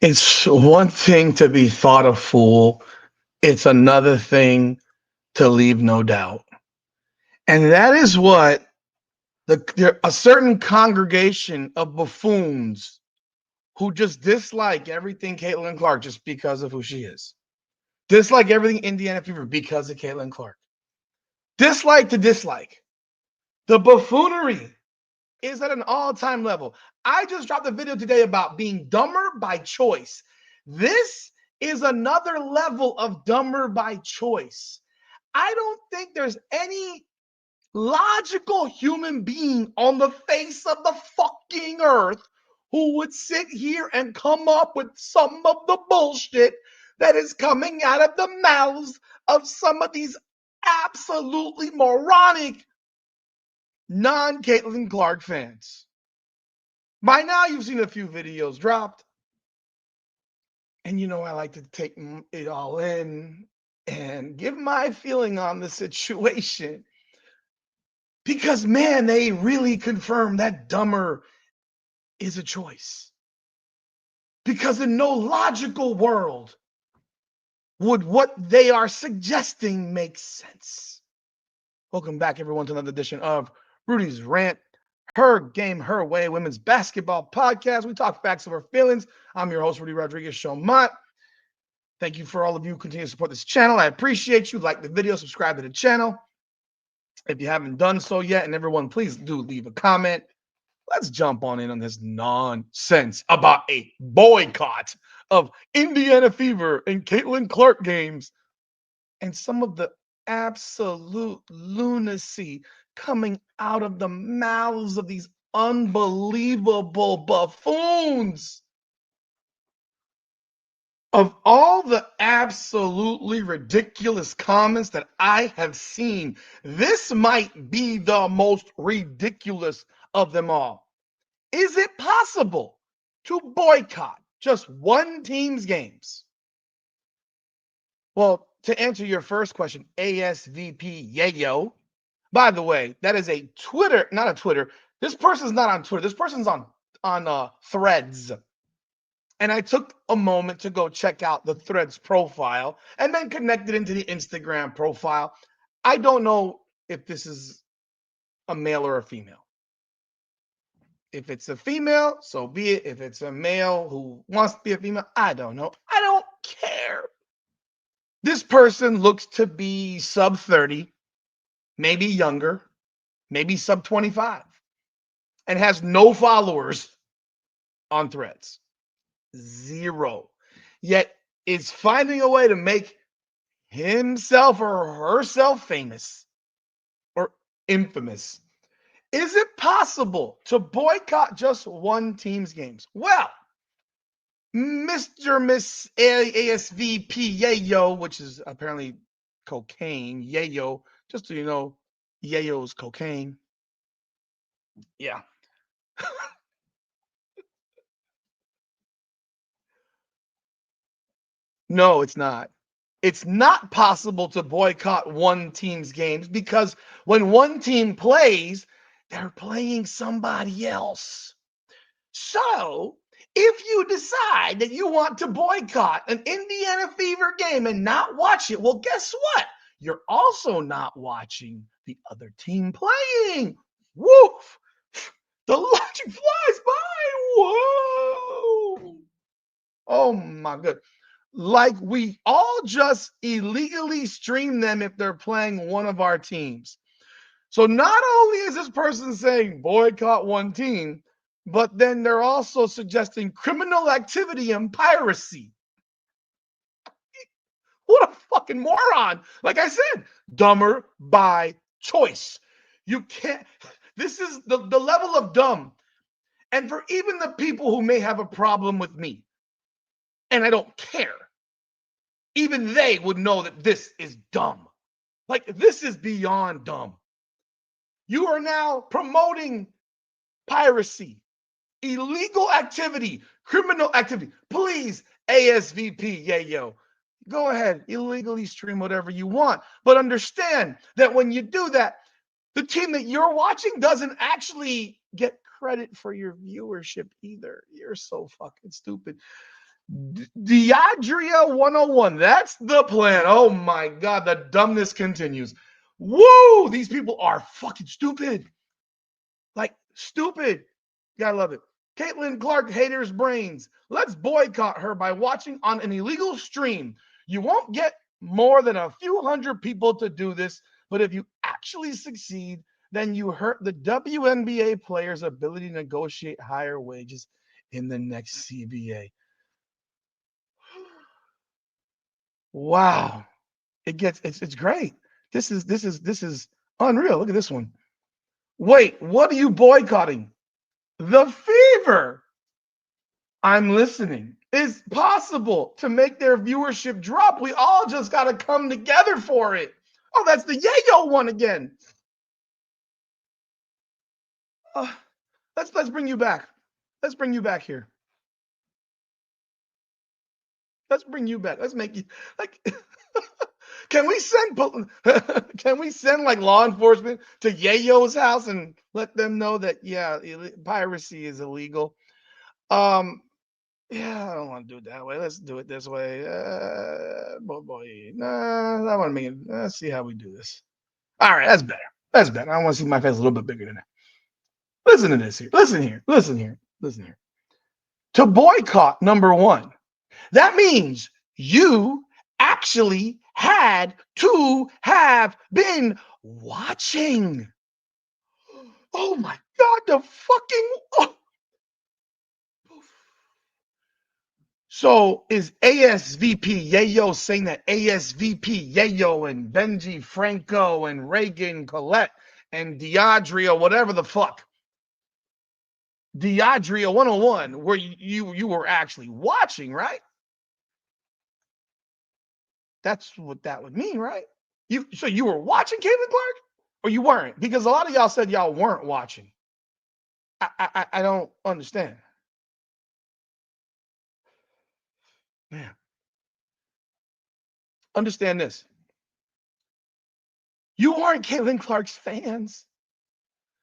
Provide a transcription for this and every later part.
It's one thing to be thought a fool, it's another thing to leave no doubt. And that is what a certain congregation of buffoons who just dislike everything Caitlin Clark just because of who she is. Dislike everything Indiana Fever because of Caitlin Clark. Dislike to dislike. The buffoonery is at an all-time level. I just dropped a video today about being dumber by choice. This is another level of dumber by choice. I don't think there's any logical human being on the face of the fucking earth who would sit here and come up with some of the bullshit that is coming out of the mouths of some of these absolutely moronic non-Caitlin Clark fans. By now, you've seen a few videos dropped. And you know, I like to take it all in and give my feeling on the situation. Because, man, they really confirm that dumber is a choice. Because in no logical world would what they are suggesting make sense. Welcome back, everyone, to another edition of Rudy's Rant, Her Game, Her Way, Women's Basketball Podcast. We talk facts over feelings. I'm your host, Rudy Rodriguez Shomont. Thank you for all of you who continue to support this channel. I appreciate you. Like the video, subscribe to the channel if you haven't done so yet. And everyone, please do leave a comment. Let's jump on this nonsense about a boycott of Indiana Fever and Caitlin Clark games and some of the absolute lunacy coming out of the mouths of these unbelievable buffoons. Of all the absolutely ridiculous comments that I have seen, this might be the most ridiculous of them all. Is it possible to boycott just one team's games? Well, to answer your first question, ASVP Yayo. By the way, that is a Twitter, not a Twitter. This person's not on Twitter. This person's on Threads. And I took a moment to go check out the Threads profile and then connected into the Instagram profile. I don't know if this is a male or a female. If it's a female, so be it. If it's a male who wants to be a female, I don't know. I don't care. This person looks to be sub 30, maybe younger, maybe sub 25, and has no followers on Threads. Zero. Yet is finding a way to make himself or herself famous or infamous. Is it possible to boycott just one team's games? Well, Mr. Miss ASVP Yayo, which is apparently cocaine, Yayo, just so you know, Yayo's cocaine. Yeah. No, it's not. It's not possible to boycott one team's games because when one team plays, they're playing somebody else. So, if you decide that you want to boycott an Indiana Fever game and not watch it, well, guess what? You're also not watching the other team playing. Woof! The logic flies by. Whoa! Oh my god. Like we all just illegally stream them if they're playing one of our teams. So not only is this person saying boycott one team, but then they're also suggesting criminal activity and piracy. What a fucking moron. Like I said, dumber by choice. You can't, this is the level of dumb. And for even the people who may have a problem with me, and I don't care, even they would know that this is dumb. Like, this is beyond dumb. You are now promoting piracy, illegal activity, criminal activity. Please, ASVP, yayo, go ahead, illegally stream whatever you want. But understand that when you do that, the team that you're watching doesn't actually get credit for your viewership either. You're so fucking stupid. Deidria 101. That's the plan. Oh my God, the dumbness continues. Woo! These people are fucking stupid. Like, stupid. Gotta love it. Caitlin Clark haters brains. Let's boycott her by watching on an illegal stream. You won't get more than a few hundred people to do this, but if you actually succeed, then you hurt the WNBA players' ability to negotiate higher wages in the next CBA. Wow. It's great. This is unreal. Look at this one. Wait, what are you boycotting? The fever. I'm listening. It's possible to make their viewership drop. We all just got to come together for it. Oh, that's the Yayo one again. Let's bring you back. Let's bring you back here. Let's bring you back. Let's make you like. Can we send can we send like law enforcement to Yayo's house and let them know that piracy is illegal? Yeah, I don't want to do it that way. Let's do it this way. Nah, I want to make it. Let's see how we do this. All right, that's better. That's better. I want to see my face a little bit bigger than that. Listen to this here. Listen here. Listen here. Listen here. To boycott, number one, that means you actually had to have been watching. Oh my God, the fucking. Oh. So is ASVP Yayo saying that ASVP Yayo and Benji Franco and Reagan Colette and Deidria, whatever the fuck, Deidria 101, where you were actually watching, right? That's what that would mean, right? So you were watching Caitlin Clark, or you weren't? Because a lot of y'all said y'all weren't watching. I don't understand. Man, understand this. You aren't Caitlin Clark's fans.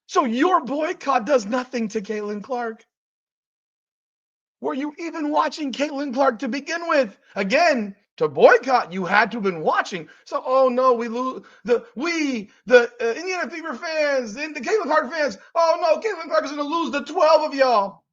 So your boycott does nothing to Caitlin Clark. Were you even watching Caitlin Clark to begin with? Again, to boycott, you had to have been watching. So, oh no, we lose the Indiana Fever fans and the Caitlin Clark fans. Oh no, Caitlin Clark is going to lose the 12 of y'all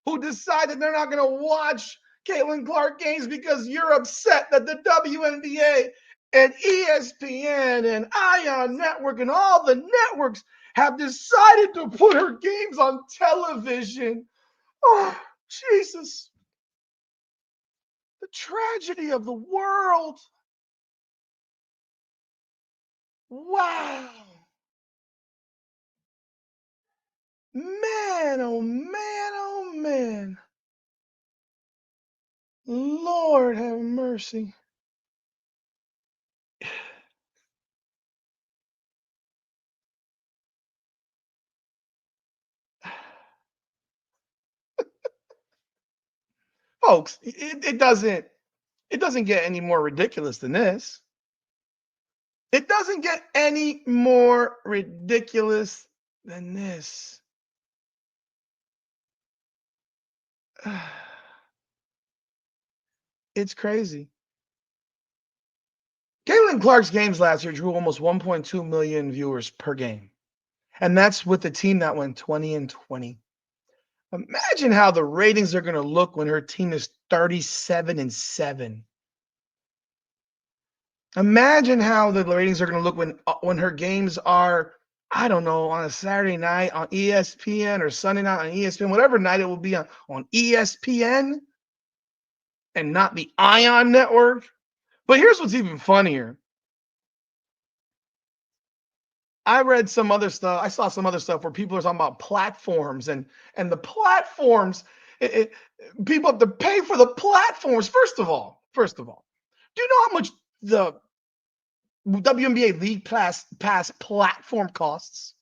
who decide that they're not going to watch Caitlin Clark games because you're upset that the WNBA and ESPN and Ion Network and all the networks have decided to put her games on television. Oh, Jesus. The tragedy of the world. Wow. Man, oh man, oh man. Lord have mercy. Folks, it doesn't get any more ridiculous than this. It doesn't get any more ridiculous than this. It's crazy. Caitlin Clark's games last year drew almost 1.2 million viewers per game. And that's with the team that went 20-20. Imagine how the ratings are going to look when her team is 37-7. Imagine how the ratings are going to look when her games are, I don't know, on a Saturday night on ESPN or Sunday night on ESPN, whatever night it will be on ESPN and not the Ion Network. But here's what's even funnier. I read some other stuff. I saw some other stuff where people are talking about platforms and the platforms. People have to pay for the platforms. First of all, do you know how much the WNBA League Pass platform costs?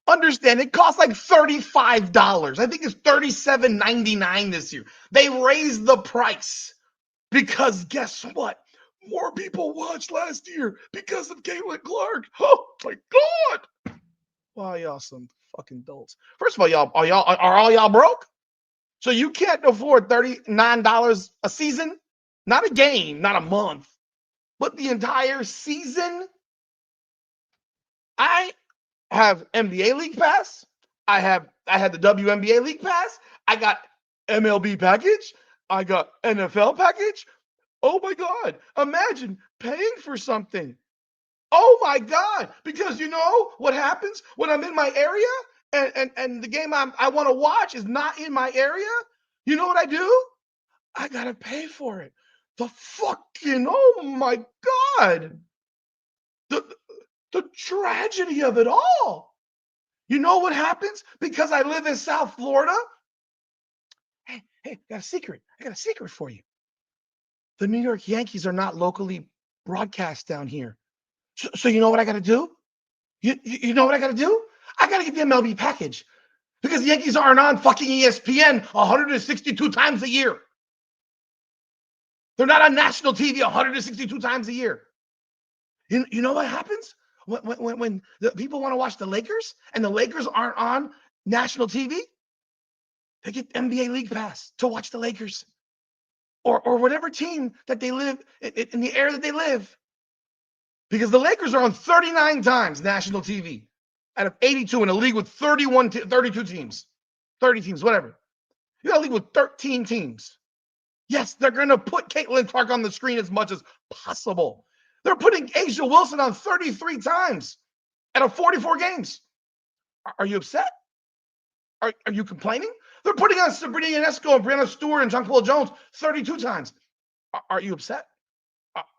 Understand it costs like $35. I think it's $37.99 this year. They raised the price because guess what? More people watched last year because of Caitlin Clark. Oh my God! Why y'all some fucking dolts? First of all, are all y'all broke? So you can't afford $39 a season, not a game, not a month, but the entire season. I have NBA League Pass. I had the WNBA League Pass. I got MLB package. I got NFL package. Oh my God. Imagine paying for something. Oh my God. Because you know what happens when I'm in my area and the game I want to watch is not in my area? You know what I do? I gotta pay for it. The fucking, oh my God. The, the tragedy of it all. You know what happens? Because I live in South Florida. Hey, I got a secret. I got a secret for you. The New York Yankees are not locally broadcast down here. So you know what I got to do? You know what I got to do? I got to get the MLB package because the Yankees aren't on fucking ESPN 162 times a year. They're not on national TV 162 times a year. You know what happens? When the people want to watch the Lakers and the Lakers aren't on national TV, they get NBA League Pass to watch the Lakers or whatever team that they live in the area that they live. Because the Lakers are on 39 times national TV out of 82 in a league with 32 teams, 30 teams, whatever. You got a league with 13 teams. Yes, they're going to put Caitlin Clark on the screen as much as possible. They're putting Asia Wilson on 33 times out of 44 games. Are you upset? Are you complaining? They're putting on Sabrina Ionescu and Brianna Stewart and Jonquil Jones 32 times. Are you upset?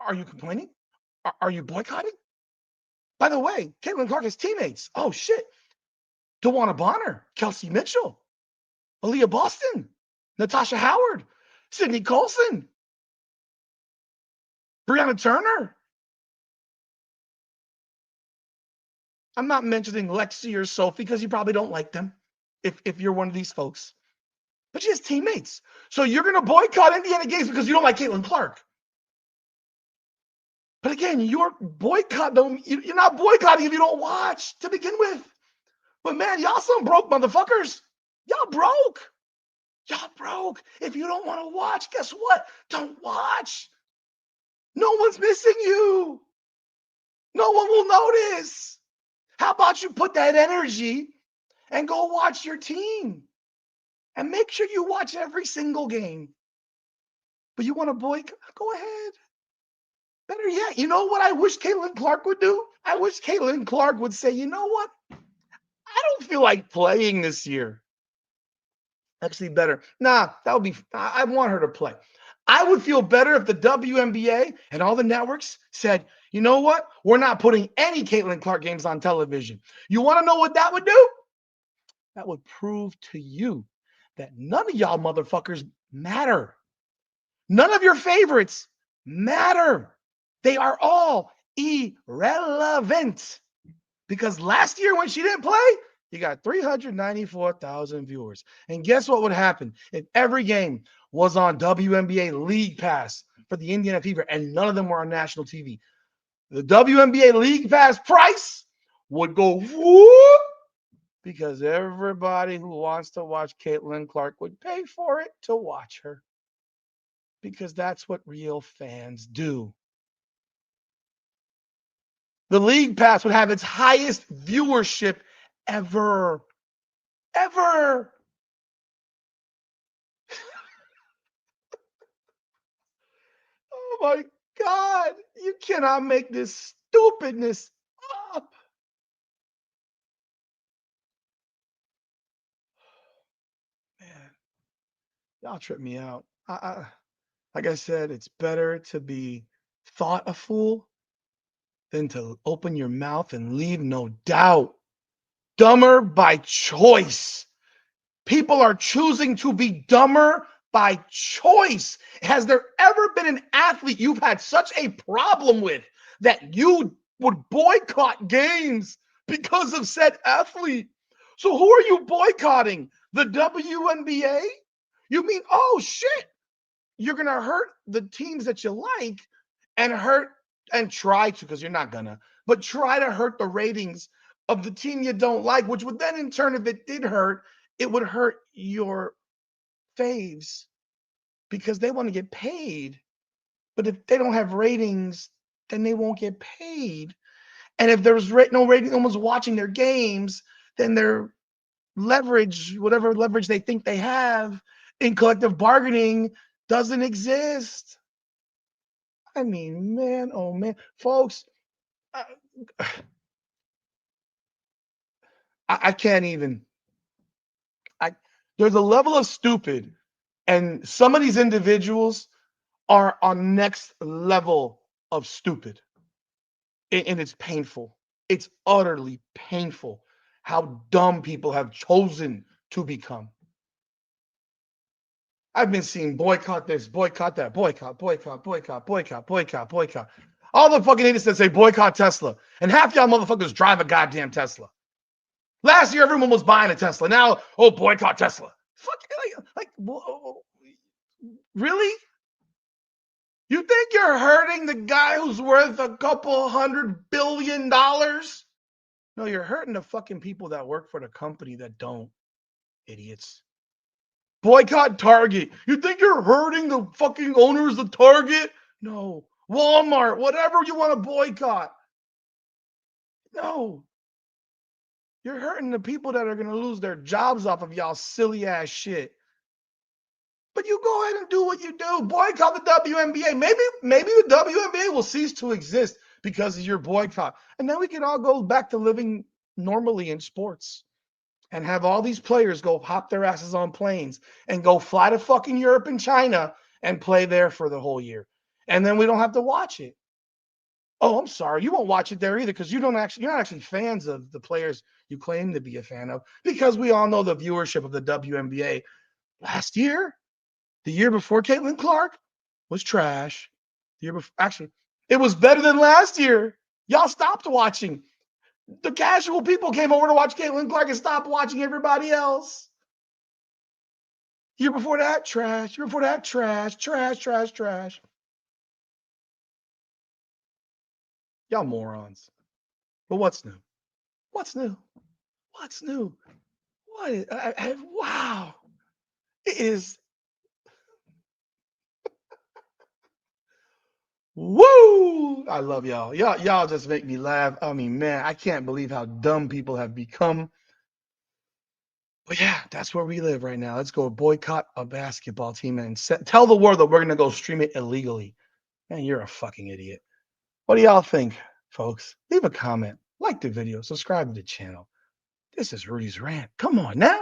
Are you complaining? Are you boycotting? By the way, Caitlin Clark has teammates. Oh, shit. DeWanna Bonner, Kelsey Mitchell, Aaliyah Boston, Natasha Howard, Sydney Colson, Brianna Turner. I'm not mentioning Lexi or Sophie because you probably don't like them if you're one of these folks. But she has teammates. So you're going to boycott Indiana games because you don't like Caitlin Clark. But again, you're not boycotting if you don't watch to begin with. But man, y'all some broke motherfuckers. Y'all broke. Y'all broke. If you don't want to watch, guess what? Don't watch. No one's missing you. No one will notice. How about you put that energy and go watch your team? And make sure you watch every single game. But you want to boycott? Go ahead. Better yet, you know what I wish Caitlin Clark would do? I wish Caitlin Clark would say, you know what? I don't feel like playing this year. Actually, better. Nah, that would be, I want her to play. I would feel better if the WNBA and all the networks said, you know what? We're not putting any Caitlin Clark games on television. You want to know what that would do? That would prove to you that none of y'all motherfuckers matter. None of your favorites matter. They are all irrelevant. Because last year when she didn't play, you got 394,000 viewers. And guess what would happen if every game was on WNBA League Pass for the Indiana Fever and none of them were on national TV? The WNBA League Pass price would go whoop because everybody who wants to watch Caitlin Clark would pay for it to watch her. Because that's what real fans do. The League Pass would have its highest viewership ever. Ever. Oh my God. You cannot make this stupidness up. Man, y'all trip me out. Like I said, it's better to be thought a fool than to open your mouth and leave no doubt. Dumber by choice. People are choosing to be dumber by choice. Has there ever been an athlete you've had such a problem with that you would boycott games because of said athlete? So who are you boycotting? The WNBA? You mean, oh shit, you're going to hurt the teams that you like and try to, because you're not gonna, but try to hurt the ratings of the team you don't like, which would then in turn, if it did hurt, it would hurt your faves because they want to get paid. But if they don't have ratings, then they won't get paid. And if there's no rating, no one's watching their games, then their leverage, whatever leverage they think they have in collective bargaining, doesn't exist. I mean, man, oh man, folks, I, I can't even. I There's a level of stupid, and some of these individuals are on next level of stupid, and it's painful. It's utterly painful how dumb people have chosen to become. I've been seeing boycott this, boycott that, boycott, boycott, boycott, boycott, boycott, boycott. All the fucking idiots that say boycott Tesla, and half y'all motherfuckers drive a goddamn Tesla. Last year, everyone was buying a Tesla. Now, oh, boycott Tesla. Fuck, really? You think you're hurting the guy who's worth a couple $100 billion? No, you're hurting the fucking people that work for the company that don't. Idiots. Boycott Target. You think you're hurting the fucking owners of Target? No. Walmart, whatever you want to boycott. No. You're hurting the people that are going to lose their jobs off of y'all silly ass shit. But you go ahead and do what you do. Boycott the WNBA. Maybe the WNBA will cease to exist because of your boycott. And then we can all go back to living normally in sports and have all these players go hop their asses on planes and go fly to fucking Europe and China and play there for the whole year. And then we don't have to watch it. Oh, I'm sorry. You won't watch it there either because you're not actually fans of the players you claim to be a fan of, because we all know the viewership of the WNBA last year, the year before Caitlin Clark, was trash. The year before, actually, it was better than last year. Y'all stopped watching. The casual people came over to watch Caitlin Clark and stopped watching everybody else. Year before that, trash. Year before that, trash, trash, trash, trash. Y'all morons. But what's new? What's new? What's new? What is, wow. It is. Woo! I love y'all. Y'all just make me laugh. I mean, man, I can't believe how dumb people have become. But yeah, that's where we live right now. Let's go boycott a basketball team and tell the world that we're gonna go stream it illegally. Man, you're a fucking idiot. What do y'all think, folks? Leave a comment, like the video, subscribe to the channel. This is Rudy's Rant. Come on now.